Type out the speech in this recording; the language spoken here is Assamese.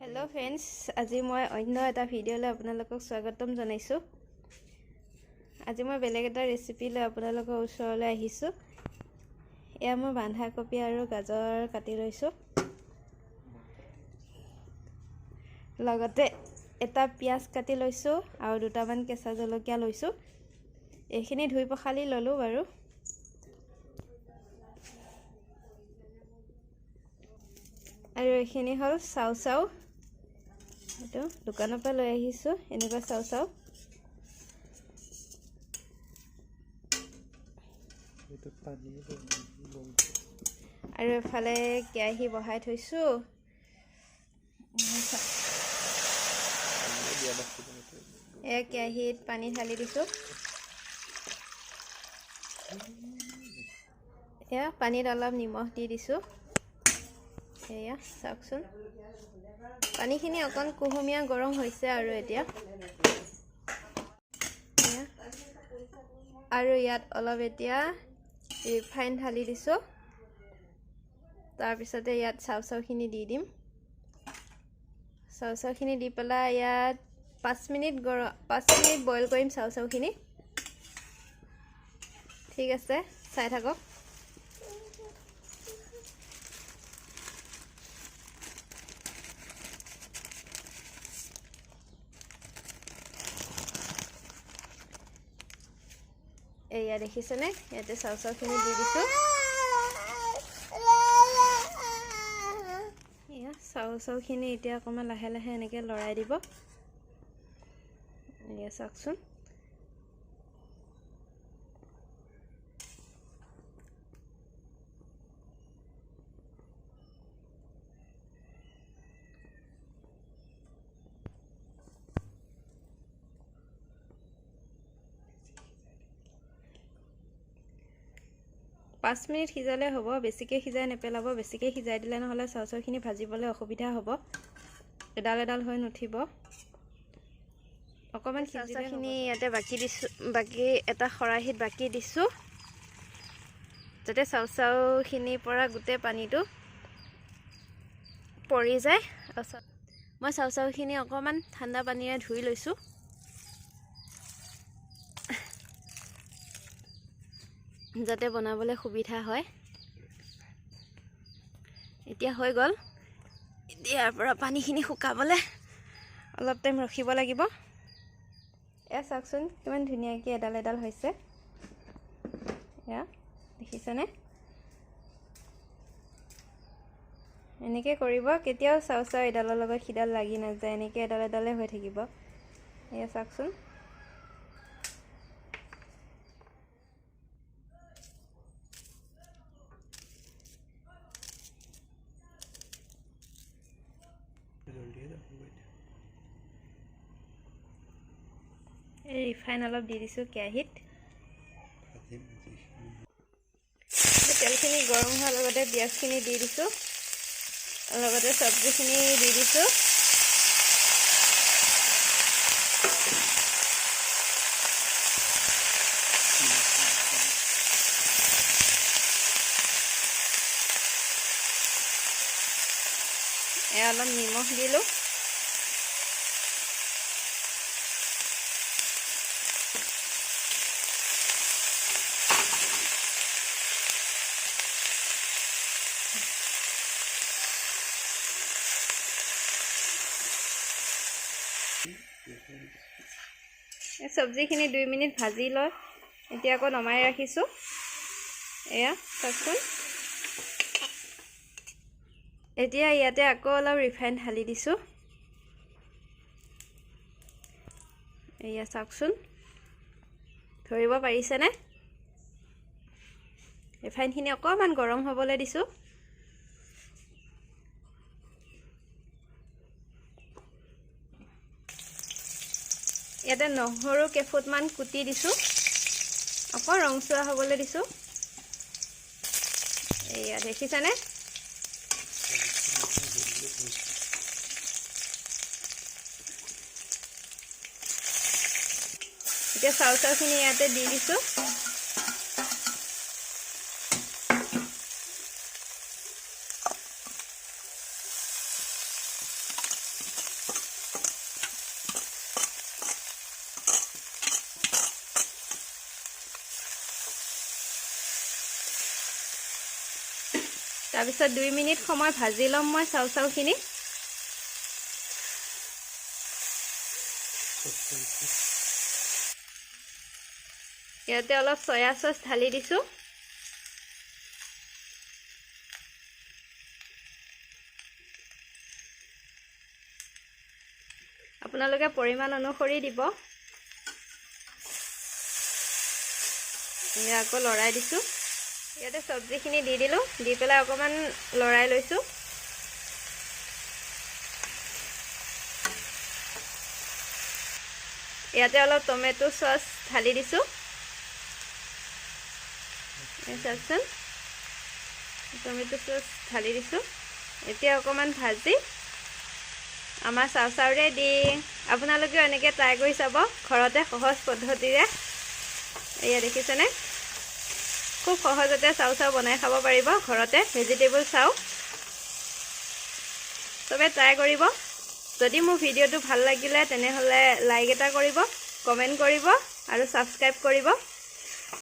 Hello friends, আজি মই অন্য এটা ভিডিঅ'লৈ আপোনালোকক স্বাগতম জনাইছো। আজি মই বেলেগ এটা ৰেচিপি লৈ আপোনালোকৰ ওচৰলৈ আহিছো। এয়া মই বন্ধাকবি আৰু গাজৰ কাটি লৈছো। লগতে এটা পিয়াজ কাটি লৈছো আৰু দুটামান কেঁচা জলকীয়া লৈছো। এইখিনি ধুই পখালি ললো বাৰু। আৰু এইখিনি হল চাউ এটো দোকানৰ পৰা লৈ আহিছো এনেকুৱা চাউ এটো পানী আৰু এফালে কেৰাহী বহাই থৈছো। এক কেৰাহীত পানী ঢালি দিছো। এয়া পানীত অলপ নিমখ দি দিছো। এয়া চাওকচোন পানীখিনি অকণ কুহুমীয়া গৰম হৈছে আৰু এতিয়া আৰু ইয়াত অলপ এতিয়া ৰিফাইন ঢালি দিছো। তাৰ পিছতে ইয়াত চাউখিনি দি দিম। চাউখিনি দি পেলাই ইয়াত 5 মিনিট বইল কৰিম চাউখিনি। ঠিক আছে চাই থাকক। এয়া দেখিছেনে ইয়াতে চাউখিনি দি দিছো। এয়া চাউখিনি এতিয়া অকমান লাহে লাহে এনেকে লৰাই দিব। এয়া চাওকচোন পাঁচ মিনিট সিজালে হ'ব। বেছিকে সিজাই নেপেলাব। বেছিকে সিজাই দিলে নহলে চাউখিনি ভাজিবলৈ অসুবিধা হ'ব। এডাল হৈ নুঠিব। অকমান চাউখিনি ইয়াতে বাকি এটা খৰাহিত বাকি দিছো যাতে চাউখিনিৰ পৰা গোটেই পানীটো পৰি যায়। মই চাউখিনি অকমান ঠাণ্ডা পানীৰে ধুই লৈছো। যাতে বনাবলৈ সুবিধা হয়। এতিয়া হৈ গ'ল। ইয়াৰ পৰা পানীখিনি শুকাবলৈ অলপ টাইম ৰখিব লাগিব। এয়া চাওকচোন কিমান ধুনীয়াকৈ এডাল হৈছে। এয়া দেখিছেনে? এনেকৈ কৰিব। কেতিয়াও চাউ এডালৰ লগত সিডাল লাগি নাযায়। এনেকৈ এডালে হৈ থাকিব। এয়া চাওকচোন ৰিফাইন অলপ দি দিছো কেৰাহীত। তেলখিনি গৰম হোৱাৰ লগতে পিঁয়াজখিনি দি দিছো। লগতে চব্জিখিনি দি দিছো। অলপ নিমখ দিলো। চব্জিখিনি 2 মিনিট ভাজি লৈ এতিয়া আকৌ নমাই ৰাখিছো। এয়া চাওকচোন এতিয়া ইয়াতে আকৌ অলপ ৰিফাইন ঢালি দিছো। এয়া চাওকচোন ধৰিব পাৰিছেনে? ৰিফাইনখিনি অকমান গৰম হ'বলৈ দিছো। ইয়াতে নহৰু কেফুটমান কুটি দিছো। অকণ ৰংচুৱা হ'বলৈ দিছো। এয়া দেখিছেনে? এতিয়া চাউখিনি ইয়াতে দি দিছো। তাৰপিছত 2 মিনিট সময় ভাজি ল'ম মই চাউখিনি ইয়াতে অলপ সয়া সস ঢালি দিছো আপোনালোকে পৰিমাণ অনুসৰি দিব আকৌ লৰাই দিছো ইয়াতে সবজিখিনি দি দিলো দি পেলাই অকমান লৰাই লৈছো ইয়াতে অলপ টমেটো সস ঢালি দিছো এছাকচন টমেটো সস ঢালি দিছো এতিয়া অকমান ভাজি আমাৰ চাউ ৰেডি আপোনালোকে এনেকৈ ট্ৰাই কৰি চাব ঘৰতে সহজ পদ্ধতিৰে এয়া দেখিছেনে খুব সহজতে চাউ বনাই খাব পাৰিব ঘৰতে ভেজিটেবল চাউ সবে ট্ৰাই কৰিব যদি মোৰ ভিডিঅ'টো ভাল লাগিলে তেনেহলে লাইক এটা কৰিব কমেন্ট কৰিব আৰু সাবস্ক্ৰাইব কৰিব